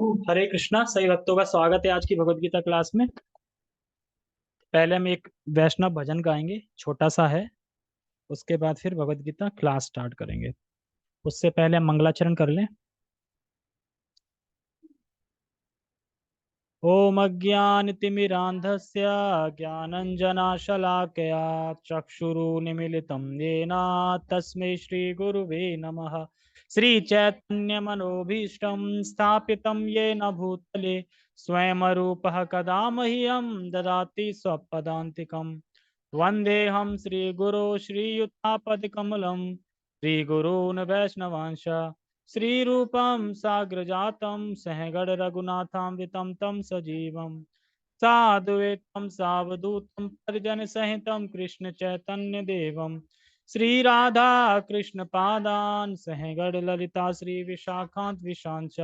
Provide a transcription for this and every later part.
हरे कृष्णा। सही भक्तों का स्वागत है आज की भगवत गीता क्लास में। पहले हम एक वैष्णव भजन गाएंगे, छोटा सा है। उसके बाद फिर भगवत गीता क्लास स्टार्ट करेंगे। उससे पहले हम मंगलाचरण कर लें। ओम अज्ञानतिमिरान्धस्य ज्ञानञ्जनशलाकया चक्षुरुन्मीलितं येन तस्मै श्रीगुरुवे नमः। श्रीचैतन्यमनोभीष्टं स्थापितं येन भूतले स्वयं रूपः कदा मह्यं ददाति स्वपदान्तिकम्। वन्देऽहं श्रीगुरो श्रीयुतापदकमलं श्रीगुरून् वैष्णवांश श्रीरूपं साग्रजातं सहगण रघुनाथान्वितं तं सजीवं साद्वैतं सावधूतं परिजनसहितं कृष्ण चैतन्य देवं श्रीराधा कृष्ण पादान् सहगण ललिता श्री विशाखान्त विशांच।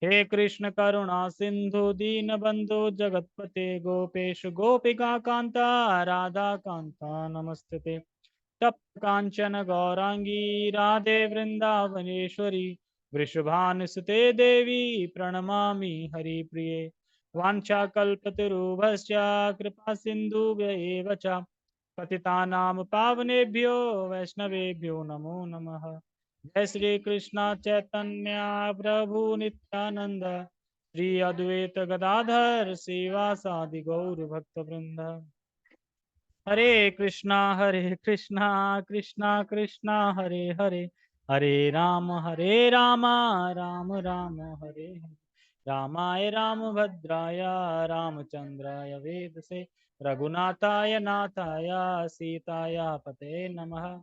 हे कृष्ण करुणा सिंधु दीनबंधु जगतपते गोपेश गोपिका कांता राधा कांता नमस्ते। तप्त कांचन गौरांगी राधे वृंदावनेश्वरी वृषभानुसुते देवी प्रणमामि हरिप्रिये। वाञ्छाकल्पतरुभ्यश्च कृपा सिन्धुभ्य च पतितानां पावनेभ्यो वैष्णवेभ्यो नमो नमः। जय श्री कृष्ण चैतन्य प्रभु नित्यानंद श्री अद्वैत गदाधर श्रीवासादि गौर भक्त वृंद। हरे कृष्णा कृष्णा कृष्णा हरे हरे, हरे राम राम राम हरे हरे। रामाय रामभद्राय रामचंद्राय वेदसे रघुनाथाय नाथाय सीताय पते नमः।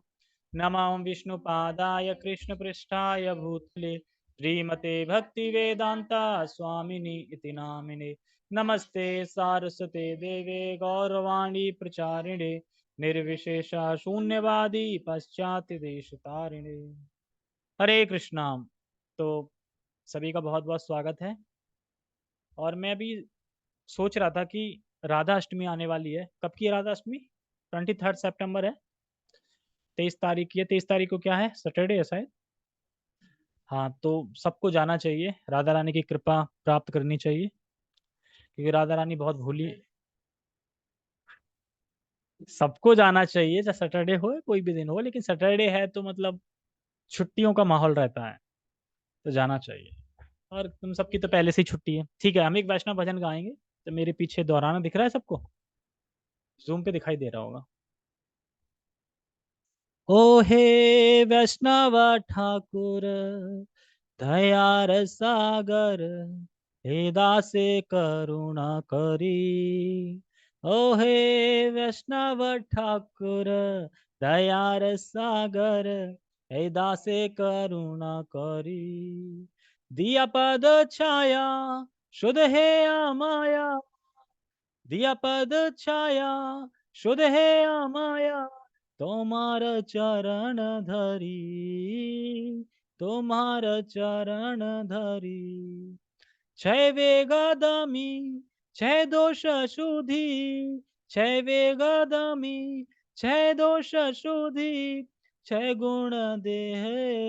नमो विष्णुपादाय कृष्णपृष्ठाय भूतले श्रीमते भक्तिवेदांता स्वामिनि इति नामिने। नमस्ते सारस्वते देवे गौरवाणी प्रचारिणे निर्विशेषा शून्यवादी पाश्चात्य देश तारिणे। हरे कृष्णा। तो सभी का बहुत बहुत स्वागत है। और मैं अभी सोच रहा था कि राधा अष्टमी आने वाली है। कब की है राधा अष्टमी? 23 सितंबर है। 23 तारीख की है। 23 तारीख को क्या है? सैटरडे है शायद। हाँ, तो सबको जाना चाहिए, राधा रानी की कृपा प्राप्त करनी चाहिए, क्योंकि राधा रानी बहुत भोली। सबको जाना चाहिए, चाहे सैटरडे हो या कोई भी दिन हो, लेकिन सैटरडे है तो मतलब छुट्टियों का माहौल रहता है, तो जाना चाहिए। और तुम सबकी तो पहले से ही छुट्टी है। ठीक है, हम एक वैष्णव भजन गाएंगे। तो मेरे पीछे दोहराना दिख रहा है सबको? जूम पे दिखाई दे रहा होगा। ओ हे वैष्णव ठाकुर दयार सागर, हे दासे करुणा करी। ओ हे वैष्णव ठाकुर दयार सागर, हे दासे करुणा करी। दिया पद छाया शुद्ध है माया, दिया पद छाया शुद्ध है माया, तुम्हार चरण धरी, तुम्हार चरण धरी। क्षय वेगदमी क्षय दोष शुद्धि, क्षय वेगदमी क्षय दोष शुद्धि, क्षय गुण देह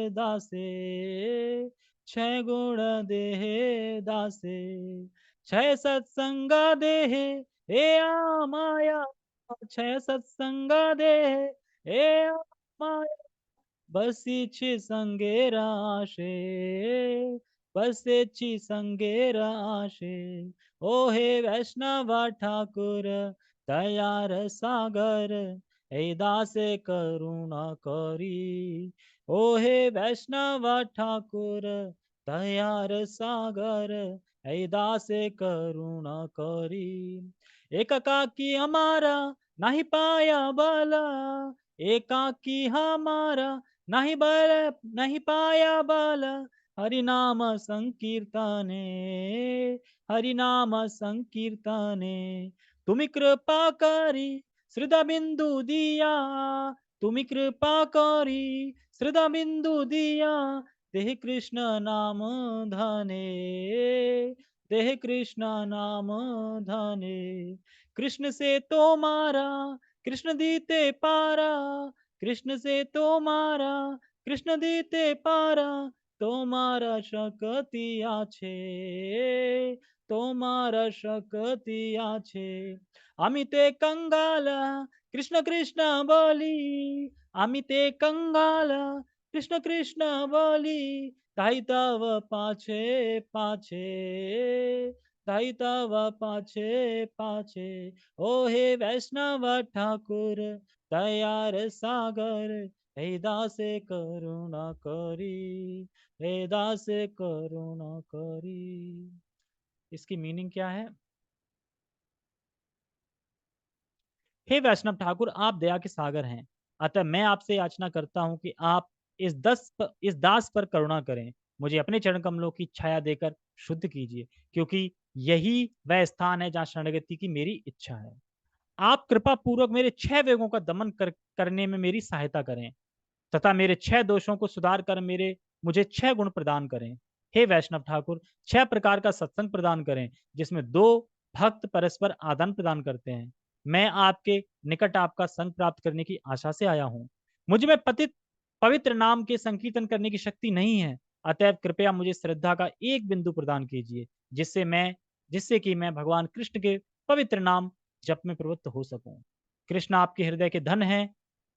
दासे, क्षय गुण देह दासे। क्षय सत्संग देह हे माया, क्षय सत्संग देह हे माया। बसीछि संगेर आशे, बसेछि संगेर आशे। ओ हे वैष्णव ठाकुर दयार सागर, हे दासे करुणा करी। ओ हे वैष्णव ठाकुर दयार सागर, हे दासे करुणा करी। एकाकी हमारा नहीं पाया बला, एकाकी हमारा नहीं बल नहीं पाया बल, हरि नाम संकीर्तने, हरि नाम संकीर्तने। तुम्ही कृपा करी श्रद्धा बिंदु दिया, तुम्ही कृपा करी श्रद्धा बिंदु दिया। देह कृष्ण नाम धने, देह कृष्ण नाम धने। कृष्ण से तो मारा कृष्ण दीते पारा, कृष्ण से तो मारा कृष्ण दीते पारा। তোমারা শক্তি আছে, তোমারা শক্তি আছে। আমি তে कंगाला कृष्ण कृष्ण बोली, আমি তে कंगाला कृष्ण कृष्ण बोली, তাই তব পাছে পাছে, তাই তব পাছে পাছে। ओ हे वैष्णव ठाकुर दयार सागर, हे दासे करुणा करी, हे दासे करुणा करी। इसकी मीनिंग क्या है? हे वैष्णव ठाकुर, आप दया के सागर हैं, अतः मैं आपसे याचना करता हूँ कि आप इस दास पर करुणा करें, मुझे अपने चरण कमलों की छाया देकर शुद्ध कीजिए, क्योंकि यही वह स्थान है जहाँ शरणागति की मेरी इच्छा है। आप कृपा पूर्वक मेरे 6 वेगों का दमन करने में मेरी सहायता करें, तथा मेरे 6 दोषों को सुधार कर मेरे मुझे 6 गुण प्रदान करें। हे वैष्णव ठाकुर, 6 प्रकार का सत्संग प्रदान करें, जिसमें 2 भक्त परस्पर आदान प्रदान करते हैं। मैं आपके निकट आपका संग प्राप्त करने की आशा से आया हूँ। मुझ में पतित पवित्र नाम के संकीर्तन करने की शक्ति नहीं है, अतएव कृपया मुझे श्रद्धा का एक बिंदु प्रदान कीजिए, जिससे कि मैं भगवान कृष्ण के पवित्र नाम जप में प्रवृत्त हो सकूं। कृष्ण आपके हृदय के धन है,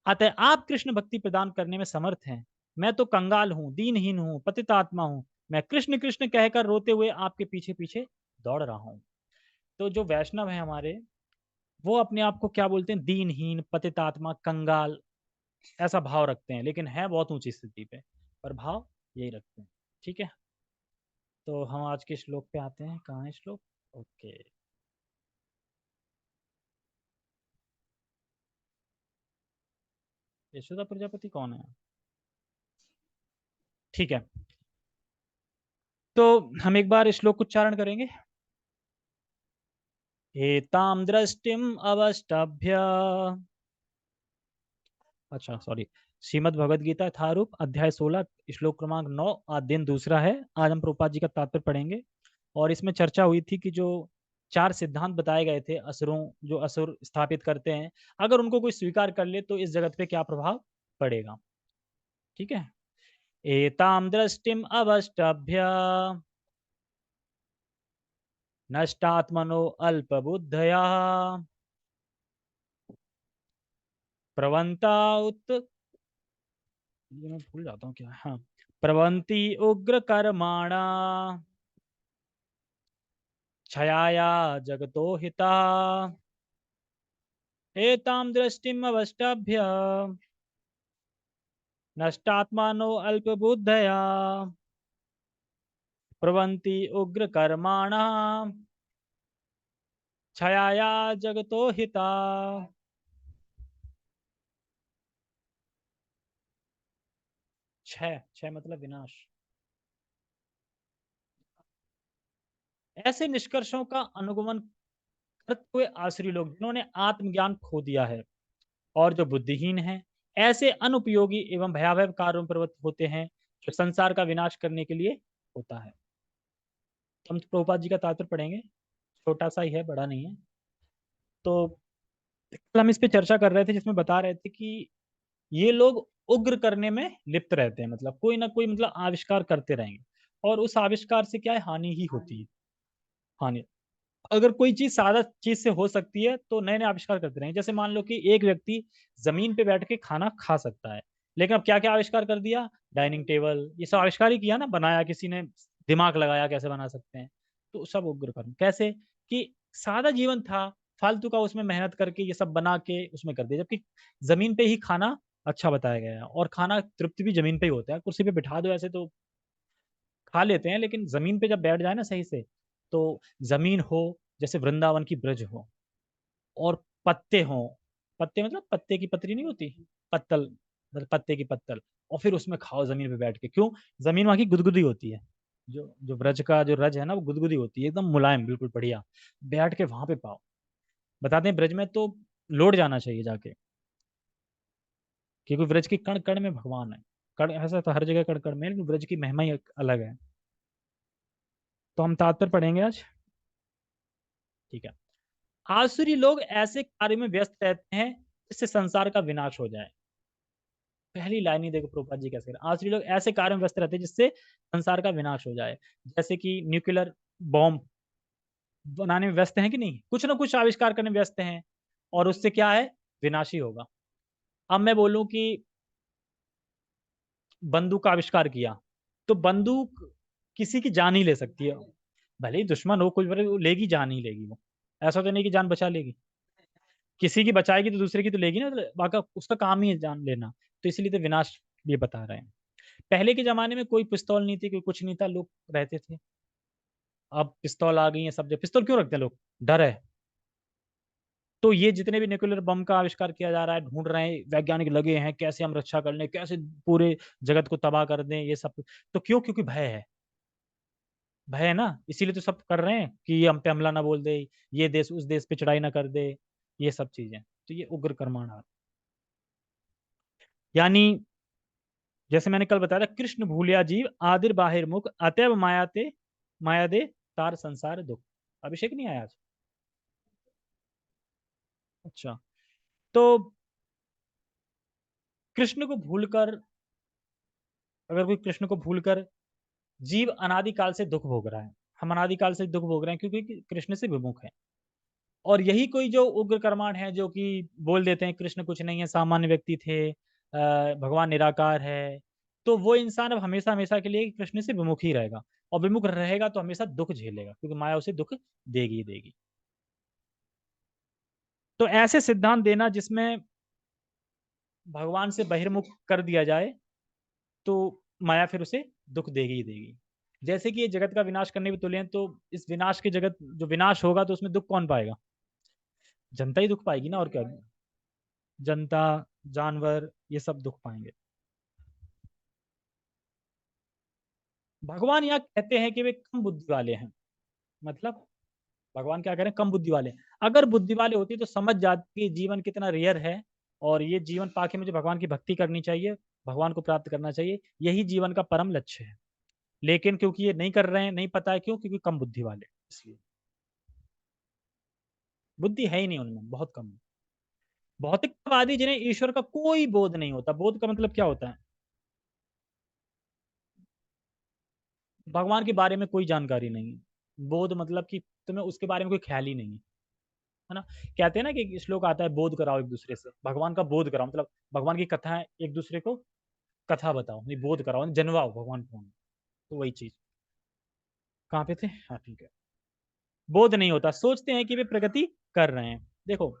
अतः आप कृष्ण भक्ति प्रदान करने में समर्थ हैं। मैं तो कंगाल हूँ, दीनहीन हूँ, पतित आत्मा हूँ। मैं कृष्ण कृष्ण कहकर रोते हुए आपके पीछे पीछे दौड़ रहा हूँ। तो जो वैष्णव है हमारे, वो अपने आप को क्या बोलते हैं? दीनहीन, पतित आत्मा, कंगाल, ऐसा भाव रखते हैं, लेकिन है बहुत ऊंची स्थिति पे, पर भाव यही रखते हैं। ठीक है, तो हम आज के श्लोक पे आते हैं। कहाँ है श्लोक? ओके, यशोदा प्रजापति कौन है? ठीक है, तो हम एक बार श्लोक उच्चारण करेंगे। एताम दृष्टिम अवष्टभ्य, अच्छा सॉरी, श्रीमद् भगवद गीता यथारूप अध्याय 16 श्लोक क्रमांक 9 आज दिन दूसरा है। आज हम प्रभुपाद जी का तात्पर्य पढ़ेंगे, और इसमें चर्चा हुई थी कि जो 4 सिद्धांत बताए गए थे असुरों, जो असुर स्थापित करते हैं, अगर उनको कोई स्वीकार कर ले तो इस जगत पे क्या प्रभाव पड़ेगा। ठीक है, एताम दृष्टिम अवष्टभ्य नष्टात्मनो अल्पबुद्धया प्रवंता उत, ये मैं भूल जाता हूँ क्या, हाँ, प्रवंती उग्र कर्माणा छाया जगतो हिता, एतां दृष्टिम अवष्टभ्य नष्टात्मानो अल्पबुद्धया प्रवन्ति उग्र कर्माणा छाया जगतो हिता। छह छह मतलब विनाश। ऐसे निष्कर्षों का अनुगमन करते हुए आसुरी लोग, जिन्होंने आत्मज्ञान खो दिया है और जो बुद्धिहीन हैं, ऐसे अनुपयोगी एवं भयावह कार्यों में प्रवृत्त होते हैं, जो संसार का विनाश करने के लिए होता है। तो हम प्रभुपाद जी का तात्पर्य पढ़ेंगे, छोटा सा ही है, बड़ा नहीं है। तो कल हम इस पे चर्चा कर रहे थे, जिसमें बता रहे थे कि ये लोग उग्र करने में लिप्त रहते हैं, मतलब कोई ना कोई मतलब आविष्कार करते रहेंगे, और उस आविष्कार से क्या है? हानि ही होती है। हानि, अगर कोई चीज सादा चीज से हो सकती है तो नए नए आविष्कार करते रहेंगे। जैसे मान लो कि एक व्यक्ति जमीन पे बैठ के खाना खा सकता है, लेकिन अब क्या क्या आविष्कार कर दिया? डाइनिंग टेबल, ये सब आविष्कार ही किया ना, बनाया किसी ने, दिमाग लगाया कैसे बना सकते हैं। तो सब उग्र कर्म कैसे? कि सादा जीवन था, फालतू का उसमें मेहनत करके ये सब बना के उसमें कर दिया, जबकि जमीन पे ही खाना अच्छा बताया गया है, और खाना तृप्ति भी जमीन पे ही होता है। कुर्सी पे बिठा दो ऐसे तो खा लेते हैं, लेकिन जमीन पे जब बैठ जाए ना सही से, तो जमीन हो, जैसे वृंदावन की ब्रज हो, और पत्ते हो, पत्ते मतलब पत्ते की पतरी नहीं होती, पत्तल, मतलब पत्ते की पत्तल, और फिर उसमें खाओ जमीन पे बैठ के। क्यों? जमीन वहां की गुदगुदी होती है, जो जो ब्रज का जो रज है ना, वो गुदगुदी होती है, एकदम मुलायम, बिल्कुल बढ़िया। बैठ के वहां पे पाओ। बताते हैं ब्रज में तो लौट जाना चाहिए जाके, क्योंकि ब्रज की कण कण में भगवान है। कण ऐसा तो हर जगह कण कण में है, लेकिन ब्रज की महिमा ही अलग है। तो हम तात्पर्य पढ़ेंगे आज। ठीक है, आसुरी लोग ऐसे कार्य में व्यस्त रहते हैं जिससे संसार का विनाश हो जाए। पहली लाइन ही देखो प्रभुपाद जी कैसे करें। आसुरी लोग ऐसे कार्यों में व्यस्त रहते हैं जिससे संसार का विनाश हो जाए। जैसे कि न्यूक्लियर बॉम्ब बनाने में व्यस्त हैं कि नहीं, कुछ ना कुछ आविष्कार करने में व्यस्त हैं, और उससे क्या है, विनाशी होगा। अब मैं बोलूं कि बंदूक का आविष्कार किया, तो बंदूक किसी की जान ही ले सकती है, भले ही दुश्मन हो कुछ बड़े, वो लेगी, जान ही लेगी वो। ऐसा तो नहीं कि जान बचा लेगी, किसी की बचाएगी तो दूसरे की तो लेगी ना, तो बाका उसका काम ही है जान लेना। तो इसलिए तो विनाश ये बता रहे हैं। पहले के जमाने में कोई पिस्तौल नहीं थी, कोई कुछ नहीं था, लोग रहते थे। अब पिस्तौल आ गई है सब जगह। पिस्तौल क्यों रखते हैं लोग, डर है। तो ये जितने भी न्यूक्लियर बम का आविष्कार किया जा रहा है, ढूंढ रहे हैं वैज्ञानिक, लगे हैं कैसे हम रक्षा कर लें, कैसे पूरे जगत को तबाह कर दें, ये सब। तो क्यों, क्योंकि भय है। भय है ना, इसीलिए तो सब कर रहे हैं कि ये हम पे हमला ना बोल दे, ये देश उस देश पे चढ़ाई ना कर दे, ये सब चीजें। तो ये उग्र कर्माण, यानी जैसे मैंने कल बताया था, कृष्ण भूलिया जीव आदिर बाहिर मुख अतएव मायाते माया दे तार संसार दुख। अभिषेक नहीं आया आज? अच्छा। तो कृष्ण को भूलकर, अगर कोई कृष्ण को भूलकर, जीव अनादिकाल से दुख भोग रहा है। हम अनादिकाल से दुख भोग रहे हैं क्योंकि कृष्ण से विमुख है। और यही कोई जो उग्र कर्माण है, जो कि बोल देते हैं कृष्ण कुछ नहीं है, सामान्य व्यक्ति थे, भगवान निराकार है, तो वो इंसान अब हमेशा हमेशा के लिए कृष्ण से विमुख ही रहेगा। और विमुख रहेगा तो हमेशा दुख झेलेगा, क्योंकि माया उसे दुख देगी ही देगी। तो ऐसे सिद्धांत देना जिसमें भगवान से बहिर्मुख कर दिया जाए, तो माया फिर उसे दुख देगी ही देगी। जैसे कि ये जगत का विनाश करने भी तुले हैं, तो इस विनाश के जगत जो विनाश होगा तो उसमें दुख कौन पाएगा, जनता ही दुख पाएगी ना, और क्या। जनता, जानवर, ये सब दुख पाएंगे। भगवान यहाँ कहते हैं कि वे कम बुद्धि वाले हैं। मतलब भगवान क्या कह रहे हैं, कम बुद्धि वाले हैं। अगर बुद्धि वाले होती तो समझ जाती कि जीवन कितना रेयर है, और ये जीवन पाके मुझे भगवान की भक्ति करनी चाहिए, भगवान को प्राप्त करना चाहिए, यही जीवन का परम लक्ष्य है। लेकिन क्योंकि ये नहीं कर रहे हैं, नहीं पता है क्यों, क्योंकि कम बुद्धि वाले, इसलिए। बुद्धि है ही नहीं उनमें, बहुत कम है। भौतिकवादी जिन्हें ईश्वर का कोई बोध नहीं होता, बोध का मतलब क्या होता है, भगवान के बारे में कोई जानकारी नहीं है। बोध मतलब कि तुम्हें उसके बारे में कोई ख्याल ही नहीं है ना। कहते हैं ना कि श्लोक आता है, बोध कराओ एक दूसरे से, भगवान का बोध कराओ, मतलब भगवान की कथा एक दूसरे को कथा बताओ, नहीं बोध कराओ, जनवाओ भगवान को। तो वही चीज। कहाँ पे थे, हाँ ठीक है। बोध नहीं होता, सोचते हैं कि वे प्रगति कर रहे हैं। देखो,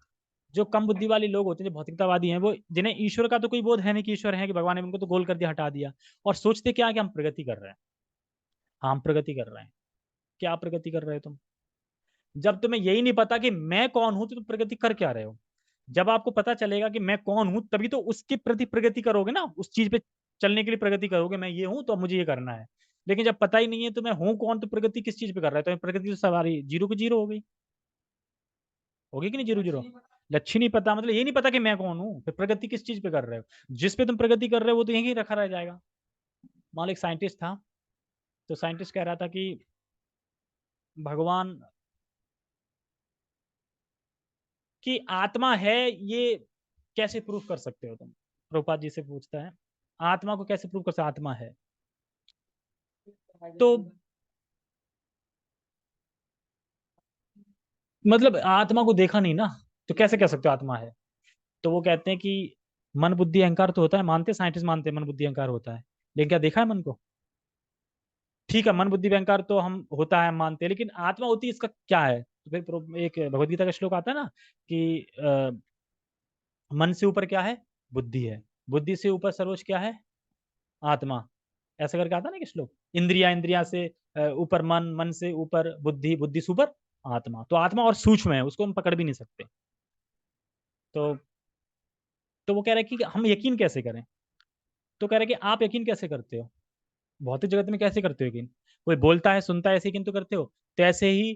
जो कम बुद्धि वाले लोग होते हैं, जो भौतिकतावादी हैं, वो जिन्हें ईश्वर का तो कोई बोध है नहीं कि ईश्वर है, कि भगवान ने उनको तो गोल कर दिया, हटा दिया, और सोचते क्या है कि हम प्रगति कर रहे हैं। हाँ, हम प्रगति कर रहे हैं। क्या प्रगति कर रहे हो तुम, जब तुम्हें यही नहीं पता कि मैं कौन हूं, तो तुम प्रगति कर क्या रहे हो। जब आपको पता चलेगा कि मैं कौन हूं, तभी तो उसके प्रति प्रगति करोगे ना, उस चीज पे चलने के लिए प्रगति करोगे, मैं ये हूं तो अब मुझे ये करना है। लेकिन जब पता ही नहीं है तो मैं हूं कौन, तो प्रगति किस चीज पे कर रहा है, तो प्रगति तो सवारी जीरो की जीरो हो गई। होगी कि नहीं, जीरो जीरो। लक्ष्य नहीं पता, मतलब ये नहीं पता कि मैं कौन हूँ, फिर प्रगति किस चीज पे कर रहे हो। जिस पे तुम प्रगति कर रहे हो वो तो यहीं रखा रह जाएगा। मान लो एक साइंटिस्ट था, तो साइंटिस्ट कह रहा था कि भगवान की आत्मा है, ये कैसे प्रूफ कर सकते हो तुम। प्रभुपाद जी से पूछता है, आत्मा को कैसे प्रूफ कर सकते, आत्मा है तो, मतलब आत्मा को देखा नहीं ना, तो कैसे कह सकते हो आत्मा है। तो वो कहते हैं कि मन बुद्धि अहंकार तो होता है, मानते साइंटिस्ट मानते हैं मन बुद्धि अहंकार होता है, लेकिन क्या देखा है मन को। ठीक है, मन बुद्धि अहंकार तो हम होता है, हम मानते हैं, लेकिन आत्मा होती है, इसका क्या है। तो फिर एक भगवत गीता का श्लोक आता है ना कि मन से ऊपर क्या है, बुद्धि है, बुद्धि से ऊपर सर्वोच्च क्या है, आत्मा। ऐसा करके आता ना कि श्लोक, इंद्रिया, इंद्रिया से ऊपर मन, मन से ऊपर बुद्धि, बुद्धि से ऊपर आत्मा। तो आत्मा और सूक्ष्म है, उसको हम पकड़ भी नहीं सकते। तो तो वो कह रहे हैं कि हम यकीन कैसे करें। तो कह रहे हैं कि आप यकीन कैसे करते हो, भौतिक जगत में कैसे करते हो यकीन। कोई बोलता है, सुनता है, ऐसे यकीन तो करते हो। तो ऐसे ही,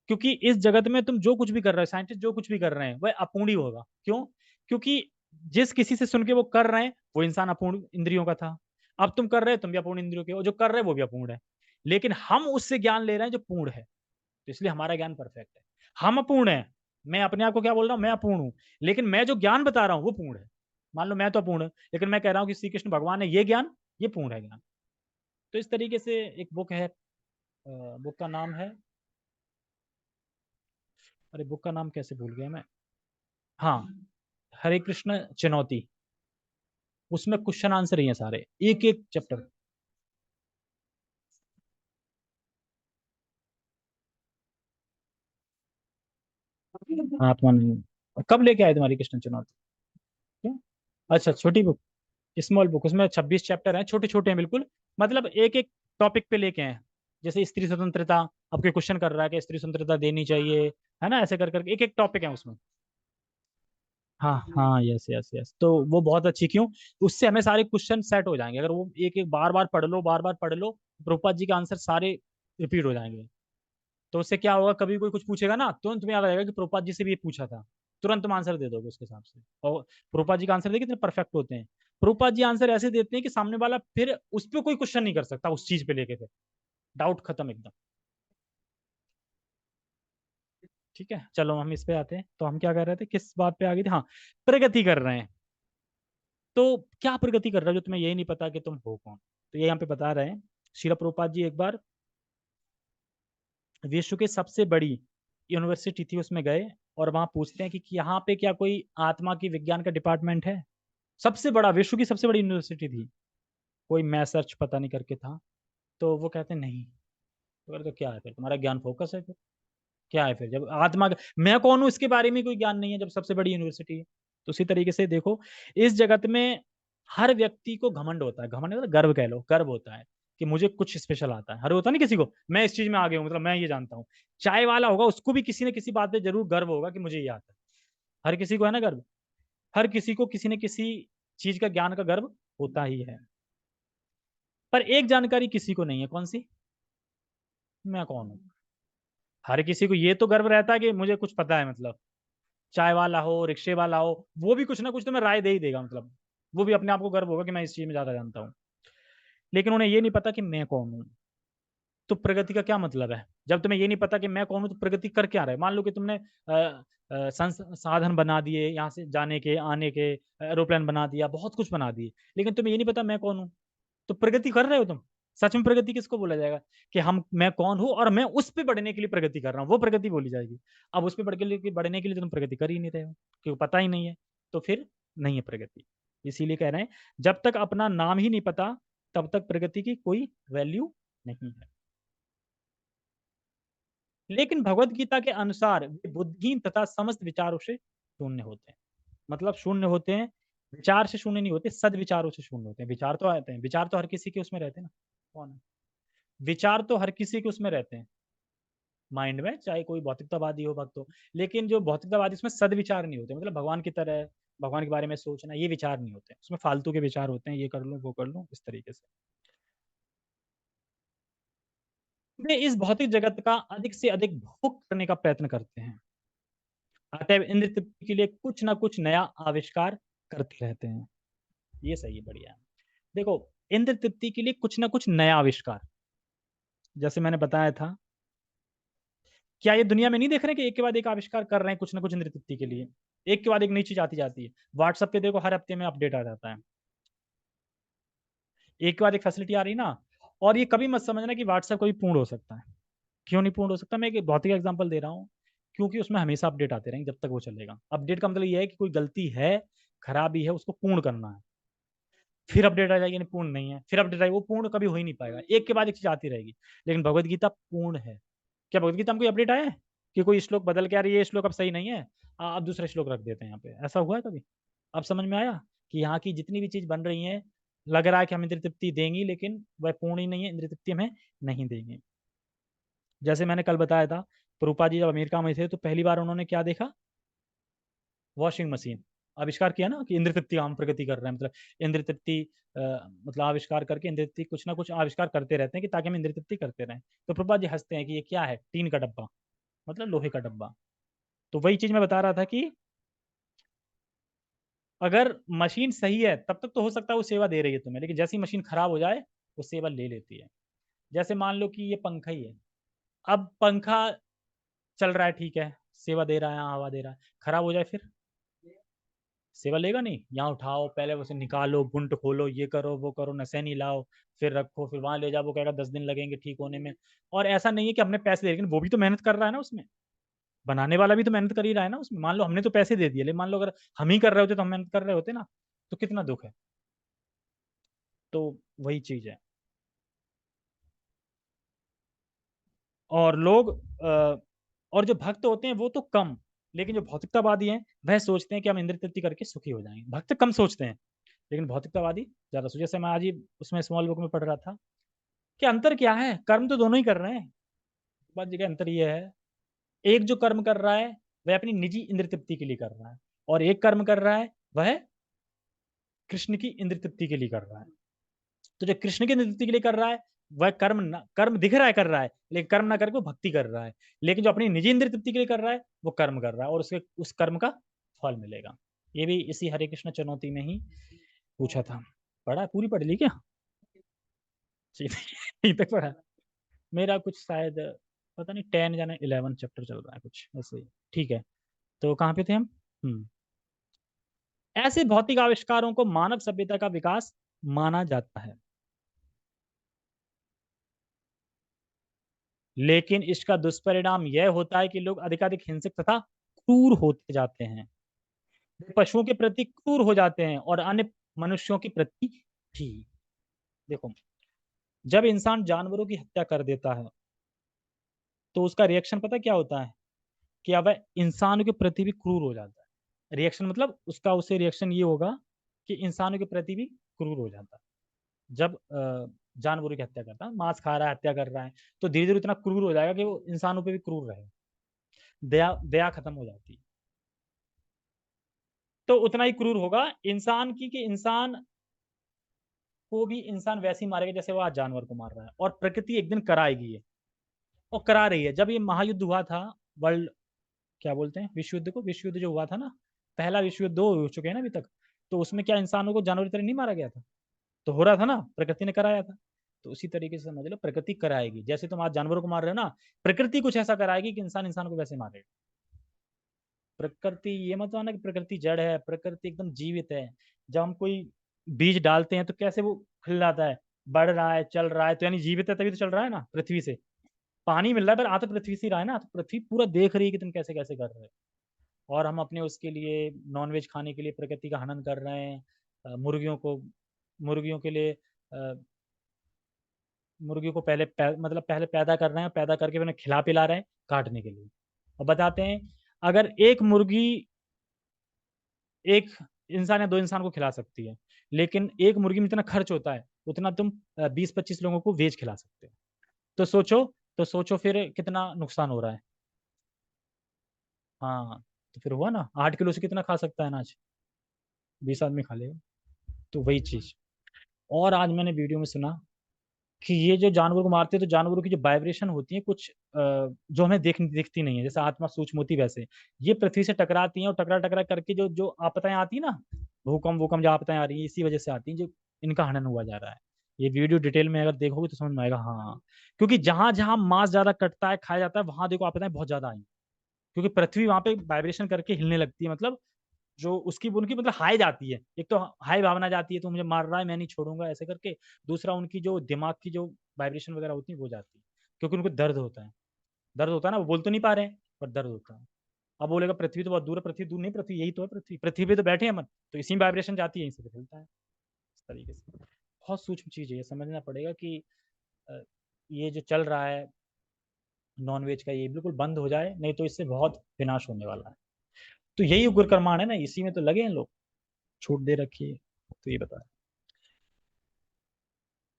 क्योंकि इस जगत में तुम जो कुछ भी कर रहे हो, साइंटिस्ट जो कुछ भी कर रहे हैं, वह अपूर्ण ही होगा। क्यों, क्योंकि जिस किसी से सुन के वो कर रहे हैं, वो इंसान अपूर्ण इंद्रियों का था। अब तुम कर रहे हो, तुम भी अपूर्ण इंद्रियों के हो, जो कर रहे हैं वो भी अपूर्ण है। लेकिन हम उससे ज्ञान ले रहे हैं जो पूर्ण है, तो इसलिए हमारा ज्ञान परफेक्ट है। हम अपूर्ण है, मैं अपने आप को क्या बोल रहा हूँ, मैं अपूर्ण हूँ, लेकिन मैं जो ज्ञान बता रहा हूँ वो पूर्ण है। मान लो मैं तो अपूर्ण, लेकिन मैं कह रहा हूँ कि श्री कृष्ण भगवान है, ये ज्ञान, ये पूर्ण है ज्ञान। तो इस तरीके से एक बुक है, बुक का नाम है, अरे बुक का नाम कैसे भूल गया मैं, हाँ, हरे कृष्ण चुनौती। उसमें क्वेश्चन आंसर ही है सारे, एक एक चैप्टर। आत्मा नहीं, कब लेके आए तुम्हारी कृष्ण चुनौती? क्यों? अच्छा, छोटी बुक, स्मॉल बुक, उसमें 26 चैप्टर हैं, छोटे छोटे हैं बिल्कुल। मतलब एक एक टॉपिक पे लेके हैं। जैसे स्त्री स्वतंत्रता, आपके क्वेश्चन कर रहा है कि स्त्री स्वतंत्रता देनी चाहिए, है ना, ऐसे कर करके एक एक टॉपिक है उसमें। हाँ हाँ, यस यस यस, तो वो बहुत अच्छी, क्यों? उससे हमें सारे क्वेश्चन सेट हो जाएंगे, अगर वो एक एक बार बार पढ़ लो, बार बार पढ़ लो, प्रभुपाद जी के आंसर सारे रिपीट हो जाएंगे। तो उससे क्या होगा, कभी कोई कुछ पूछेगा ना, तुरंत तुम्हें याद आ जाएगा कि प्रभुपाद जी से भी ये पूछा था। तुरंत तुम आंसर दे दोगे उसके हिसाब से। और प्रभुपाद जी का आंसर देखिए कितने परफेक्ट होते हैं। प्रभुपाद जी आंसर ऐसे देते हैं कि सामने वाला फिर उस पर कोई क्वेश्चन नहीं कर सकता, उस चीज पे लेके फिर डाउट खत्म एकदम। ठीक है, चलो हम इस पे आते हैं। तो हम क्या कर रहे थे, किस बात पे आ गए थे, हाँ, प्रगति कर रहे हैं। तो क्या प्रगति कर रहे हो जो तुम्हें यही नहीं पता कि तुम हो कौन? तो ये यहाँ पे बता रहे हैं, शिला प्रभुपाद जी एक बार विश्व की सबसे बड़ी यूनिवर्सिटी थी उसमें गए, और वहां पूछते हैं कि यहाँ पे क्या कोई आत्मा की विज्ञान का डिपार्टमेंट है? सबसे बड़ा, विश्व की सबसे बड़ी यूनिवर्सिटी थी, कोई मैसर्च पता नहीं करके था। तो वो कहते हैं नहीं। तो कहते, तो क्या है फिर, तुम्हारा ज्ञान फोकस है फिर? क्या है फिर, जब आत्मा मैं कौन हूं इसके बारे में कोई ज्ञान नहीं है, जब सबसे बड़ी यूनिवर्सिटी है? तो उसी तरीके से देखो, इस जगत में हर व्यक्ति को घमंड होता है, घमंड मतलब गर्व कह लो, गर्व होता है कि मुझे कुछ स्पेशल आता है। हर होता नहीं किसी को, मैं इस चीज में आगे हूँ, मतलब मैं ये जानता हूँ। चाय वाला होगा, उसको भी किसी न किसी बात पे जरूर गर्व होगा कि मुझे ये आता है। हर किसी को है ना गर्व, हर किसी को किसी न किसी चीज का ज्ञान का गर्व होता ही है। पर एक जानकारी किसी को नहीं है, कौन सी? मैं कौन हूँ। हर किसी को ये तो गर्व रहता है कि मुझे कुछ पता है, मतलब चाय वाला हो, रिक्शे वाला हो, वो भी कुछ ना कुछ तो मैं राय दे ही देगा, मतलब वो भी अपने आप को गर्व होगा कि मैं इस चीज में ज्यादा जानता हूँ। लेकिन उन्हें ये नहीं पता कि मैं कौन हूँ। तो प्रगति का क्या मतलब है, जब तुम्हें ये नहीं पता कि मैं कौन हूँ, तो प्रगति कर क्या रहे? मान लो कि तुमने साधन बना दिए यहाँ से जाने के आने के, एरोप्लेन बना दिया, बहुत कुछ बना दिए, लेकिन तुम्हें ये नहीं पता मैं कौन हूँ। तो प्रगति कर रहे हो तुम? सच में प्रगति किसको बोला जाएगा? कि हम, मैं कौन हूँ और मैं उस पे बढ़ने के लिए प्रगति कर रहा हूँ, वो प्रगति बोली जाएगी। अब उस पे बढ़ने के लिए तो तुम प्रगति कर ही नहीं रहे हो, क्योंकि पता ही नहीं है। तो फिर नहीं है प्रगति। इसीलिए कह रहे हैं, जब तक अपना नाम ही नहीं पता, तब तक प्रगति की कोई वैल्यू नहीं है। लेकिन भगवत गीता के अनुसार वे बुद्धिहीन तथा समस्त विचारों से शून्य होते हैं। मतलब शून्य होते हैं, विचार से शून्य नहीं होते, सद विचारों से शून्य होते हैं। विचार तो आते हैं, विचार तो हर किसी के उसमें रहते हैं ना। कौन है? विचार तो हर किसी के उसमें रहते हैं, माइंड में, चाहे कोई भौतिकतावादी हो, भक्त हो। लेकिन जो भौतिकतावादी, उसमें सदविचार नहीं होते, मतलब भगवान की तरह, भगवान के बारे में सोचना, ये विचार नहीं होते, उसमें फालतू के विचार होते हैं, ये कर लूँ वो कर लूँ, इस तरीके से। वे इस भौतिक जगत का अधिक से अधिक भोग करने का प्रयत्न करते हैं, अतएव इंद्र तृप्ति के लिए कुछ ना कुछ नया आविष्कार करते रहते हैं। ये सही है, बढ़िया है। देखो, इंद्र तृप्ति के लिए कुछ ना कुछ नया आविष्कार, जैसे मैंने बताया था, क्या ये दुनिया में नहीं देख रहे हैं कि एक के बाद एक आविष्कार कर रहे हैं कुछ ना कुछ इंद्र तृप्ति के लिए? एक के बाद एक नई चीज आती जाती है। व्हाट्सएप पे देखो, हर हफ्ते में अपडेट आ जाता है, एक के बाद एक फैसिलिटी आ रही है ना। और ये कभी मत समझना कि व्हाट्सएप कभी पूर्ण हो सकता है। क्यों नहीं पूर्ण हो सकता? मैं एक भौतिक एग्जांपल दे रहा हूँ। क्योंकि उसमें हमेशा अपडेट आते रहेंगे जब तक वो चलेगा। अपडेट का मतलब ये है कि कोई गलती है, खराबी है, उसको पूर्ण करना है। फिर अपडेट आ जाएगी, नहीं पूर्ण नहीं है, फिर अपडेट आएगी, वो पूर्ण कभी हो ही नहीं पाएगा, एक के बाद एक चीज आती रहेगी। लेकिन भगवत गीता पूर्ण है। क्या भगवत गीता में कोई अपडेट आया है कि कोई श्लोक बदल के, आ रही है ये श्लोक अब सही नहीं है, अब दूसरा श्लोक रख देते हैं यहाँ पे? ऐसा हुआ है कभी? अब समझ में आया कि यहाँ की जितनी भी चीज बन रही है, लग रहा है कि हम इंद्र तृप्ति देंगी, लेकिन वह पूर्ण ही नहीं है, इंद्र तृप्ति हमें नहीं देंगे। जैसे मैंने कल बताया था, प्रभुपाद जी जब अमेरिका में थे, तो पहली बार उन्होंने क्या देखा? वॉशिंग मशीन आविष्कार किया ना, कि इंद्र तृप्ति हम प्रगति कर रहे हैं, मतलब इंद्र तृप्ति, मतलब आविष्कार करके इंद्र तृप्ति कुछ ना कुछ आविष्कार करते रहते हैं कि ताकि हम इंद्र तृप्ति करते रहें। तो प्रभुपाद जी हंसते हैं कि ये क्या है, टीन का डब्बा, मतलब लोहे का डब्बा। तो वही चीज मैं बता रहा था कि अगर मशीन सही है तब तक तो हो सकता है वो सेवा दे रही है तुम्हें, लेकिन जैसी मशीन खराब हो जाए, वो सेवा ले लेती है। जैसे मान लो कि ये पंखा ही है, अब पंखा चल रहा है, ठीक है, सेवा दे रहा है, हवा दे रहा है, खराब हो जाए फिर? सेवा लेगा नहीं, यहाँ उठाओ, पहले उसे निकालो, बुंट खोलो, ये करो वो करो, नसैनी लाओ, फिर रखो, फिर वहां ले जाओ, वो कहेगा 10 दिन लगेंगे ठीक होने में। और ऐसा नहीं है कि हमने पैसे दे, लेकिन वो भी तो मेहनत कर रहा है ना उसमें, बनाने वाला भी तो मेहनत कर ही रहा है ना उसमें। मान लो हमने तो पैसे दे दिए, लेकिन मान लो अगर हम ही कर रहे होते तो हम मेहनत कर रहे होते ना, तो कितना दुख है। तो वही चीज है। और लोग और जो भक्त होते हैं वो तो कम, लेकिन जो भौतिकतावादी हैं वह सोचते हैं कि हम इंद्र तृप्ति करके सुखी हो जाएंगे। भक्त कम सोचते हैं, लेकिन भौतिकतावादी ज्यादा सोच। जैसे मैं आज ही उसमें स्मॉल बुक में पढ़ रहा था कि अंतर क्या है, कर्म तो दोनों ही कर रहे हैं। बात जगह अंतर ये है, एक जो कर्म कर रहा है वह अपनी निजी इंद्र तृप्ति के लिए कर रहा है, और एक कर्म कर रहा है वह कृष्ण की इंद्र तृप्ति के लिए कर रहा है। तो जो कृष्ण की इंद्र तृप्ति के लिए कर रहा है वह कर्म न, कर्म दिख रहा है कर रहा है, लेकिन कर्म ना करके वो भक्ति कर रहा है। लेकिन जो अपनी निजी इंद्र तृप्ति के लिए कर रहा है वो कर्म कर रहा है, और उसके उस कर्म का फल मिलेगा। ये भी इसी हरे कृष्ण चुनौती में ही पूछा था। पढ़ा, पूरी पढ़ ली क्या? यहीं तक पढ़ा। मेरा कुछ शायद पता नहीं 10 या 11 चैप्टर चल रहा है कुछ ऐसे ही। ठीक है, तो कहाँ पे थे हम? हम्म। ऐसे भौतिक आविष्कारों को मानव सभ्यता का विकास माना जाता है, लेकिन इसका दुष्परिणाम यह होता है कि लोग अधिकाधिक हिंसक तथा क्रूर होते जाते हैं। वे पशुओं के प्रति क्रूर हो जाते हैं और अन्य मनुष्यों के प्रति भी। देखो, जब इंसान जानवरों की हत्या कर देता है तो उसका रिएक्शन पता क्या होता है? कि अब वह इंसानों के प्रति भी क्रूर हो जाता है। रिएक्शन मतलब उसका उससे रिएक्शन ये होगा कि इंसानों के प्रति भी क्रूर हो जाता है। जब जानवरों की हत्या करता है, मांस खा रहा है, हत्या कर रहा है, तो धीरे धीरे इतना क्रूर हो जाएगा कि वो इंसानों पे भी क्रूर रहेगा। दया दया खत्म हो जाती है। तो उतना ही क्रूर होगा इंसान की, कि इंसान को भी इंसान वैसे ही मारेगा जैसे वो आज जानवर को मार रहा है, और प्रकृति एक दिन कराएगी ये, और करा रही है। जब ये महायुद्ध हुआ था, वर्ल्ड क्या बोलते हैं, विश्व युद्ध को, विश्व युद्ध जो हुआ था ना, पहला विश्व युद्ध 2 हो चुके हैं ना अभी तक, तो उसमें क्या इंसानों को जानवर की तरह नहीं मारा गया था? तो हो रहा था ना, प्रकृति ने कराया था। तो उसी तरीके से समझ लो, प्रकृति कराएगी। जैसे तुम आज जानवरों को मार रहे हो ना, प्रकृति कुछ ऐसा कराएगी कि इंसान इंसान को वैसे मारेगा। प्रकृति ये मत माना कि प्रकृति जड़ है, प्रकृति एकदम जीवित है। जब हम कोई बीज डालते हैं तो कैसे वो खिलाता है, बढ़ रहा है, चल रहा है, तो यानी जीवित है, तभी तो चल रहा है ना। पृथ्वी से पानी मिल रहा है, पर आ तो पृथ्वी से ही रहा है ना, तो पृथ्वी पूरा देख रही है कि तुम कैसे कैसे कर रहे हो। और हम अपने उसके लिए नॉनवेज खाने के लिए प्रकृति का हनन कर रहे हैं। मुर्गियों को, मुर्गियों के लिए मुर्गी को मतलब पहले पैदा कर रहे हैं, पैदा करके उन्हें खिला पिला रहे हैं काटने के लिए। और बताते हैं, अगर एक मुर्गी एक इंसान या 2 इंसान को खिला सकती है, लेकिन एक मुर्गी में इतना खर्च होता है, उतना तुम 20-25 लोगों को वेज खिला सकते हो। तो सोचो, तो सोचो फिर कितना नुकसान हो रहा है। हाँ, तो फिर हुआ ना, 8 किलो से कितना खा सकता है अनाज? 20 आदमी खा लेगा। तो वही चीज। और आज मैंने वीडियो में सुना कि ये जो जानवर को मारते हैं तो जानवरों की जो वाइब्रेशन होती है कुछ जो हमें दिखती नहीं है, जैसे आत्मा सूक्ष्म होती वैसे ये पृथ्वी से टकराती हैं, और टकरा टकरा करके जो जो आपदाएं आती है ना, भूकंप भूकंप जो आपदाएं आ रही है, इसी वजह से आती हैं, जो इनका हनन हुआ जा रहा है। ये वीडियो डिटेल में अगर देखोगे तो समझ में आएगा। हाँ, क्योंकि जहां जहां मांस ज्यादा कटता है, खाया जाता है, वहां देखो आपदाएं बहुत ज्यादा आई, क्योंकि पृथ्वी वहां पे वाइब्रेशन करके हिलने लगती है। मतलब जो उसकी उनकी मतलब हाई जाती है, एक तो हाई भावना जाती है, तो मुझे मार रहा है मैं नहीं छोड़ूंगा ऐसे करके। दूसरा, उनकी जो दिमाग की जो वाइब्रेशन वगैरह होती है वो जाती है, क्योंकि उनको दर्द होता है। दर्द होता है ना, वो बोल तो नहीं पा रहे हैं, पर दर्द होता है। अब बोलेगा पृथ्वी तो बहुत दूर है, पृथ्वी दूर नहीं, पृथ्वी यही तो है, पृथ्वी पृथ्वी पे तो बैठे हैं मन, तो इसी में वाइब्रेशन जाती है, यहीं से फिर हिलता है इस तरीके से। बहुत सूक्ष्म चीज है, ये समझना पड़ेगा कि अ, ये जो चल रहा है नॉनवेज का, ये बिल्कुल बंद हो जाए, नहीं तो इससे बहुत विनाश होने वाला है। तो यही उग्र कर्माण है ना, इसी में तो लगे हैं लोग, छूट दे रखी है। तो ये बता,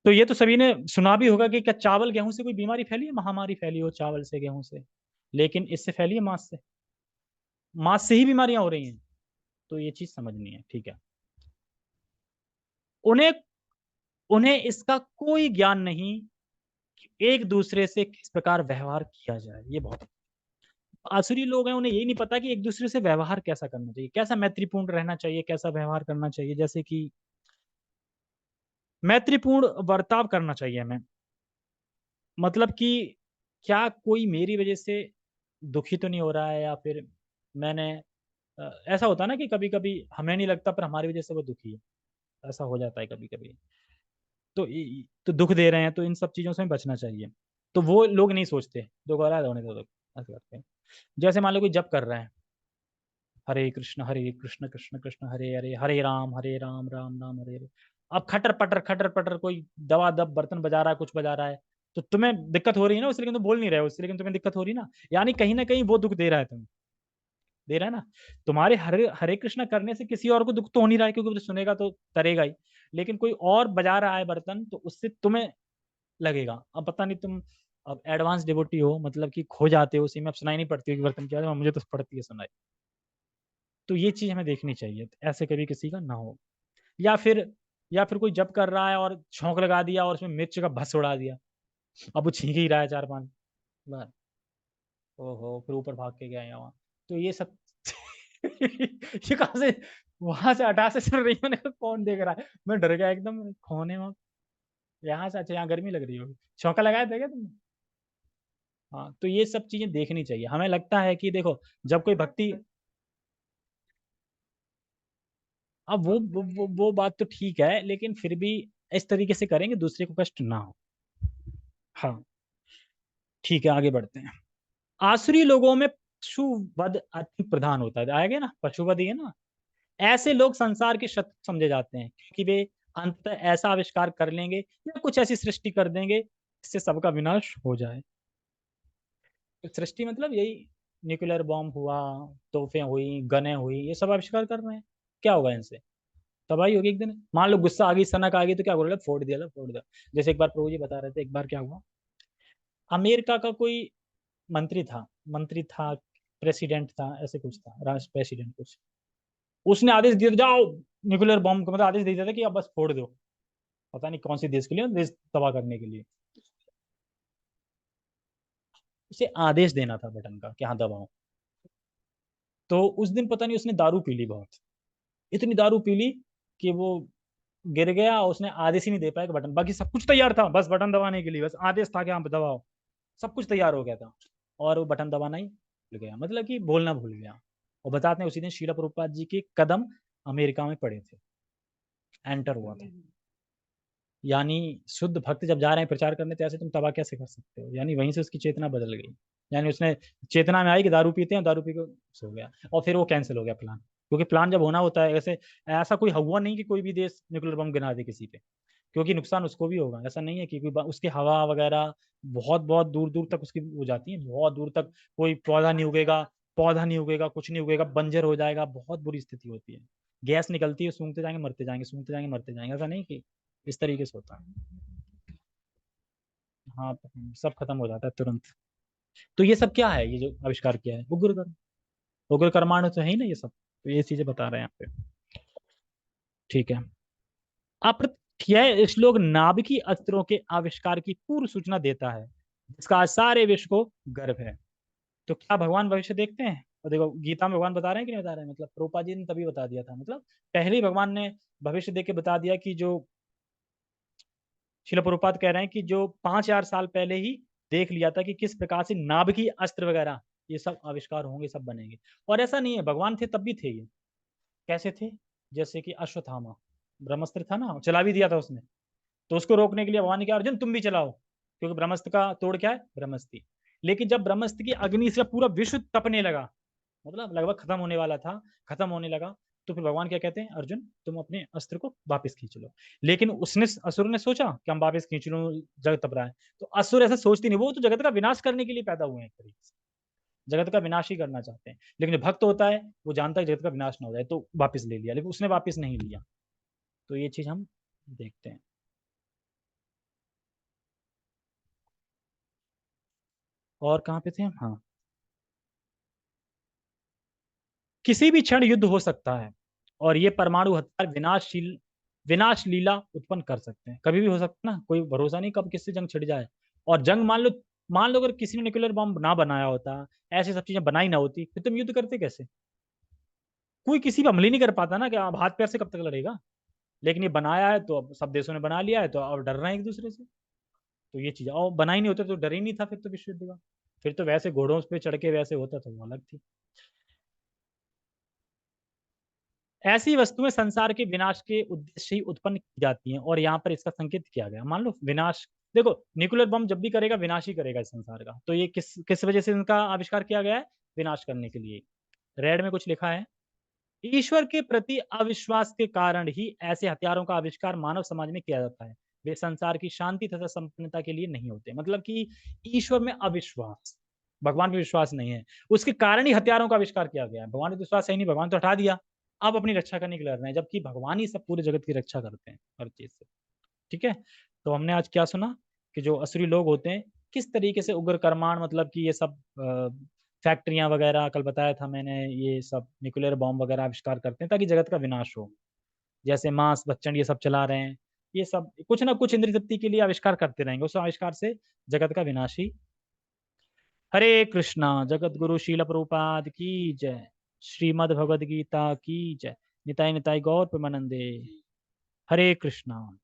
तो ये तो सभी ने सुना भी होगा कि क्या चावल गेहूं से कोई बीमारी फैली है, महामारी फैली हो चावल से गेहूं से? लेकिन इससे फैली है मांस से, मांस से ही बीमारियां हो रही हैं। तो ये चीज समझनी है, ठीक है। उन्हें उन्हें इसका कोई ज्ञान नहीं कि एक दूसरे से किस प्रकार व्यवहार किया जाए। ये बहुत आसुरी लोग हैं, उन्हें यही नहीं पता कि एक दूसरे से व्यवहार कैसा करना चाहिए, कैसा मैत्रीपूर्ण रहना चाहिए, कैसा व्यवहार करना चाहिए। जैसे कि मैत्रीपूर्ण बर्ताव करना चाहिए हमें, मतलब कि क्या कोई मेरी वजह से दुखी तो नहीं हो रहा है, या फिर मैंने ऐसा होता है ना कि कभी कभी हमें नहीं लगता पर हमारी वजह से वो दुखी है, ऐसा हो जाता है कभी कभी। तो दुख दे रहे हैं तो इन सब चीजों से बचना चाहिए। तो वो लोग नहीं सोचते, दुख हो रहा है होने दो, ऐसा करते हैं। जैसे मान लो कोई जप कर रहा है, हरे कृष्ण कृष्ण कृष्ण हरे हरे, हरे राम राम राम हरे हरे। अब खटर पटर कोई दवा दब बर्तन बजा रहा है, कुछ बजा रहा है, तो तुम्हें दिक्कत हो रही है ना उससे, लेकिन तुम बोल नहीं रहे हो उससे, लेकिन तुम्हें दिक्कत हो रही है ना, यानी कहीं ना कहीं वो दुख दे रहा है तुम्हें, दे रहा है ना। तुम्हारे हरे हरे कृष्ण करने से किसी और को दुख तो हो नहीं रहा है, क्योंकि वो तो सुनेगा तो करेगा ही, लेकिन कोई और बजा रहा है बर्तन तो उससे तुम्हें लगेगा। अब पता नहीं तुम अब एडवांस डिवोटी हो, मतलब कि खो जाते हो उसी में, अब सुनाई नहीं पड़ती हो कि बर्तन क्या है, मुझे तो पड़ती है सुनाई। तो ये चीज हमें देखनी चाहिए, तो ऐसे कभी किसी का ना हो। या फिर या फिर कोई जब कर रहा है और छौंक लगा दिया और उसमें मिर्च का भस उड़ा दिया, अब वो छींक ही रहा है 4 5 बार, ओहो, फिर ऊपर भाग के गया यहाँ। तो ये सब ये कहाँ से, वहां से हटा से सुन रही है, मैंने कहा कौन देख रहा है, मैं डर गया एकदम खोने में। यहाँ से अच्छा, यहाँ गर्मी लग रही होगी, छौंका लगाया था क्या तुमने? हाँ, तो ये सब चीजें देखनी चाहिए। हमें लगता है कि देखो, जब कोई भक्ति, अब वो बात तो ठीक है, लेकिन फिर भी इस तरीके से करेंगे दूसरे को कष्ट ना हो। हाँ, ठीक है, आगे बढ़ते हैं। आसुरी लोगों में पशुवध अति प्रधान होता है, आएगा ना, पशुवध ही है ना। ऐसे लोग संसार के शत्रु समझे जाते हैं, क्योंकि वे अंततः ऐसा आविष्कार कर लेंगे या कुछ ऐसी सृष्टि कर देंगे जिससे सबका विनाश हो जाए। तो सृष्टि मतलब यही, न्यूक्लियर बॉम्ब हुआ, तोहफे हुई, गने हुई, ये सब आविष्कार कर रहे हैं। क्या होगा इनसे? तबाही होगी एक दिन। मान लो गुस्सा आ गई, सनक आ गई, तो क्या बोल रहे, फोड़ दिया ला, फोड़ दिया। जैसे एक बार प्रभु जी बता रहे थे, एक बार क्या हुआ, अमेरिका का कोई मंत्री था, प्रेसिडेंट था, ऐसे कुछ था, राष्ट्र प्रेसिडेंट कुछ, उसने आदेश दिया जाओ न्यूक्लियर बॉम्ब का, मतलब आदेश दे दिया था कि अब बस फोड़ दो। पता नहीं कौन से देश के लिए, देश तबाह करने के लिए उसे आदेश देना था बटन का कि हाँ दबाओ। तो उस दिन पता नहीं उसने दारू पी ली बहुत, इतनी दारू पी ली कि वो गिर गया, और उसने आदेश ही नहीं दे पाया कि बटन, बाकी सब कुछ तैयार था, बस बटन दबाने के लिए बस आदेश था कि हाँ दबाओ, सब कुछ तैयार हो गया था, और वो बटन दबाना ही भूल गया, मतलब कि बोलना भूल गया। और बताते हैं उसी दिन शीला प्रभुपाद जी के कदम अमेरिका में पड़े थे, एंटर हुआ था। यानी शुद्ध भक्त जब जा रहे हैं प्रचार करने, तो ऐसे तुम तबाह कैसे कर सकते हो? यानी वहीं से उसकी चेतना बदल गई। यानी उसने चेतना में आई कि दारू पीते हैं, दारू पी के सो गया, और फिर वो कैंसिल हो गया प्लान। क्योंकि प्लान जब होना होता है ऐसे, ऐसा कोई हुआ नहीं कि कोई भी देश न्यूक्लियर बम गिरा दे किसी पे, क्योंकि नुकसान उसको भी होगा। ऐसा नहीं है कि उसकी हवा वगैरह बहुत बहुत दूर दूर तक उसकी हो जाती है, बहुत दूर तक कोई पौधा नहीं उगेगा, कुछ नहीं उगेगा, बंजर हो जाएगा, बहुत बुरी स्थिति होती है। गैस निकलती है, सूंघते जाएंगे मरते जाएंगे, सूंघते जाएंगे मरते जाएंगे, ऐसा नहीं कि इस तरीके से होता है। हाँ, सब खत्म हो जाता है तुरंत। तो ये सब क्या है, ये जो आविष्कार किया है, उग्र कर्म, उग्र कर्माणु तो है ही ना ये सब, तो ये चीजें बता रहे हैं यहाँ पे। ठीक है। यह श्लोक नाभिकीय अस्त्रों के आविष्कार की पूर्व सूचना देता है, जिसका आज सारे विश्व को गर्व है। तो क्या भगवान भविष्य देखते हैं? और देखो गीता में भगवान बता रहे हैं कि नहीं बता रहे हैं, मतलब प्रोपा जी ने तभी बता दिया था, मतलब पहले ही भगवान ने भविष्य देख के बता दिया कि जो शिला प्रभुपाद कह रहे हैं कि जो 5,000 साल पहले ही देख लिया था कि किस प्रकार से नाभिकीय अस्त्र वगैरह ये सब आविष्कार होंगे, सब बनेंगे। और ऐसा नहीं है, भगवान थे तब भी थे ये। कैसे थे? जैसे कि अश्वत्थामा, ब्रह्मास्त्र था ना, चला भी दिया था उसने, तो उसको रोकने के लिए भगवान ने कहा अर्जुन तुम भी चलाओ, क्योंकि ब्रह्मास्त्र का तोड़ क्या है, ब्रह्मस्ति। लेकिन जब ब्रह्मास्त्र की अग्नि से पूरा विश्व तपने लगा, मतलब लगभग खत्म होने वाला था, खत्म होने लगा, तो फिर भगवान क्या कहते हैं, अर्जुन तुम अपने अस्त्र को वापस खींच लो। लेकिन उसने, असुर ने सोचा कि हम वापस खींच लो, जगत तप रहा है। तो असुर ऐसा सोचती नहीं, वो तो जगत का विनाश करने के लिए पैदा हुए हैं एक तरीके से, जगत का विनाश ही करना चाहते हैं। लेकिन जो भक्त होता है वो जानता है जगत का विनाश ना हो जाए, तो वापस ले लिया, लेकिन उसने वापस नहीं लिया। तो ये चीज हम देखते हैं। और कहाँ पे थे हम? हाँ, किसी भी क्षण युद्ध हो सकता है, और ये परमाणु हथियार विनाश लीला उत्पन्न कर सकते हैं, कभी भी हो सकता है ना, कोई भरोसा नहीं कब किससे जंग छिड़ जाए। और जंग मान लो अगर किसी ने न्यूक्लियर बम ना बनाया होता, ऐसी सब चीजें बनाई ना होती, फिर तुम युद्ध करते कैसे? कोई किसी पे हमले ही नहीं कर पाता ना, कि आप हाथ पैर से कब तक लड़ेगा। लेकिन ये बनाया है, तो अब सब देशों ने बना लिया है, तो अब डर रहे हैं एक दूसरे से। तो ये चीज, और बना ही नहीं होता तो डर ही नहीं था फिर तो विश्व युद्ध का। फिर तो वैसे घोड़ों पे चढ़ के वैसे होता, तो वो अलग थी। ऐसी वस्तुएं संसार के विनाश के उद्देश्य ही उत्पन्न की जाती हैं और यहाँ पर इसका संकेत किया गया। मान लो विनाश, देखो न्यूक्लियर बम जब भी करेगा विनाश ही करेगा इस संसार का, तो ये किस किस वजह से इनका आविष्कार किया गया है? विनाश करने के लिए। रेड में कुछ लिखा है, ईश्वर के प्रति अविश्वास के कारण ही ऐसे हथियारों का आविष्कार मानव समाज में किया जाता है। वे संसार की शांति तथा संपन्नता के लिए नहीं होते। मतलब कि ईश्वर में अविश्वास, भगवान पे विश्वास नहीं है, उसके कारण ही हथियारों का आविष्कार किया गया है। भगवान पे विश्वास है ही नहीं, भगवान तो हटा दिया, अब अपनी रक्षा करने के लिए लड़ रहे हैं, जबकि भगवान ही सब पूरे जगत की रक्षा करते हैं हर चीज से। ठीक है, तो हमने आज क्या सुना कि जो असुरी लोग होते हैं किस तरीके से उग्र कर्माण, मतलब कि ये सब फैक्ट्रियां वगैरह, कल बताया था मैंने, ये सब न्यूक्लियर बॉम्ब वगैरह आविष्कार करते हैं ताकि जगत का विनाश हो। जैसे मांस भक्षण ये सब चला रहे हैं, ये सब कुछ ना कुछ इंद्रिय तृप्ति के लिए आविष्कार करते रहेंगे, उस आविष्कार से जगत का विनाश ही। हरे कृष्णा, जगत गुरु शील प्रभुपाद की जय, श्रीमद् भगवद गीता की जय, निताई निताई गौर प्रेमानंदे। हरे कृष्णा।